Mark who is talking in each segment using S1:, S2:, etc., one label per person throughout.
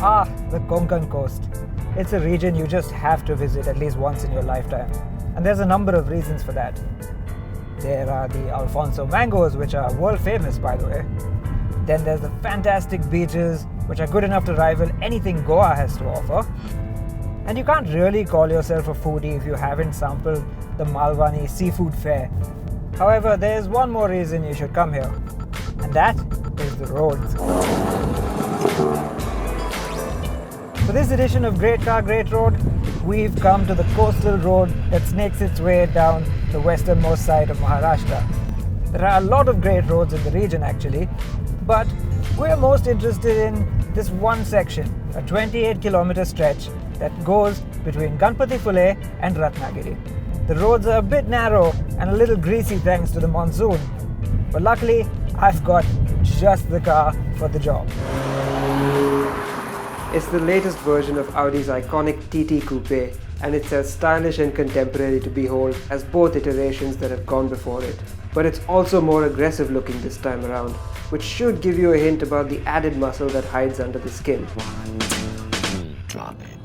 S1: Ah, the Konkan coast. It's a region you just have to visit at least once in your lifetime. And there's a number of reasons for that. There are the Alfonso mangoes, which are world famous, by the way. Then there's the fantastic beaches, which are good enough to rival anything Goa has to offer. And you can't really call yourself a foodie if you haven't sampled the Malwani seafood fare. However, there's one more reason you should come here, and that is the roads. For this edition of Great Car, Great Road, we've come to the coastal road that snakes its way down the westernmost side of Maharashtra. There are a lot of great roads in the region actually, but we're most interested in this one section, a 28-kilometer stretch that goes between Ganpatipule and Ratnagiri. The roads are a bit narrow and a little greasy thanks to the monsoon, but luckily I've got just the car for the job.
S2: It's the latest version of Audi's iconic TT coupe, and it's as stylish and contemporary to behold as both iterations that have gone before it. But it's also more aggressive looking this time around, which should give you a hint about the added muscle that hides under the skin.
S3: 1, 2, 3, drop it.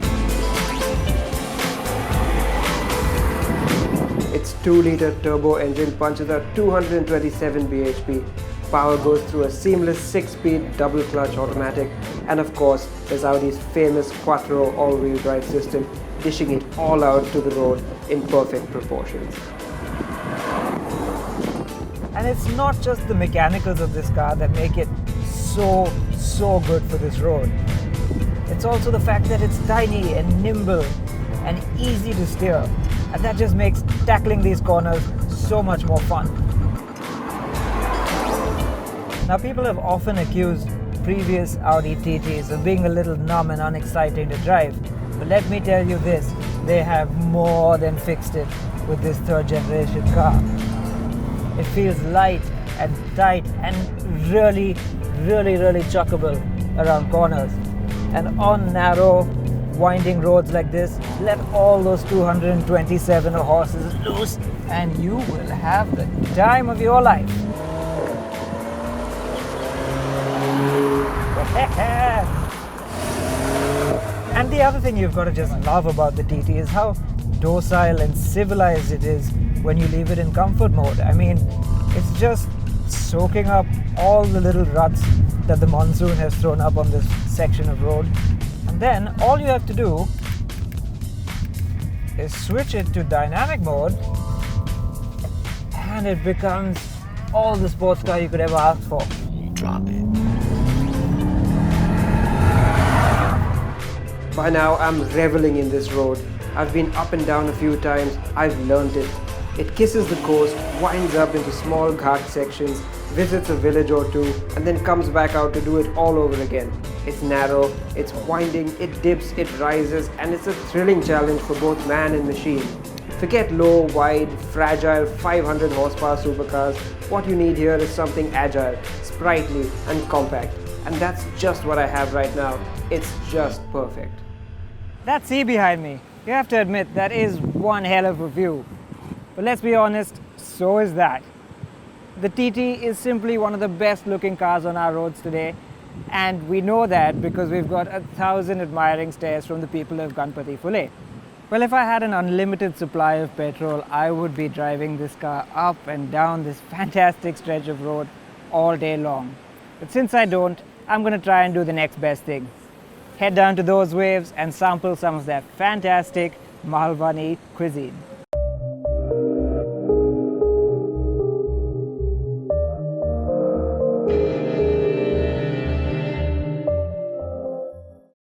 S2: Its 2-liter turbo engine punches out 227 bhp. Power goes through a seamless 6-speed double-clutch automatic, and of course there's Audi's famous Quattro all-wheel drive system, dishing it all out to the road in perfect proportions.
S1: And it's not just the mechanicals of this car that make it so good for this road. It's also the fact that it's tiny and nimble and easy to steer, and that just makes tackling these corners so much more fun. Now, people have often accused previous Audi TTs of being a little numb and unexciting to drive, but let me tell you this, they have more than fixed it with this third generation car. It feels light and tight and really chuckable around corners. And on narrow, winding roads like this, let all those 227 horses loose and you will have the time of your life. And the other thing you've got to just love about the TT is how docile and civilized it is when you leave it in comfort mode. I mean, it's just soaking up all the little ruts that the monsoon has thrown up on this section of road. And then all you have to do is switch it to dynamic mode and it becomes all the sports car you could ever ask for.
S3: Drop it.
S2: By now I'm reveling in this road. I've been up and down a few times, I've learned it. It kisses the coast, winds up into small ghat sections, visits a village or two, and then comes back out to do it all over again. It's narrow, it's winding, it dips, it rises, and it's a thrilling challenge for both man and machine. Forget low, wide, fragile 500 horsepower supercars. What you need here is something agile, sprightly, and compact. And that's just what I have right now. It's just perfect.
S1: That sea behind me, you have to admit that is one hell of a view. But let's be honest, so is that. The TT is simply one of the best looking cars on our roads today, and we know that because we've got 1,000 admiring stares from the people of Ganpatipule. Well, if I had an unlimited supply of petrol, I would be driving this car up and down this fantastic stretch of road all day long. But since I don't, I'm going to try and do the next best thing. Head down to those waves and sample some of that fantastic Malwani cuisine.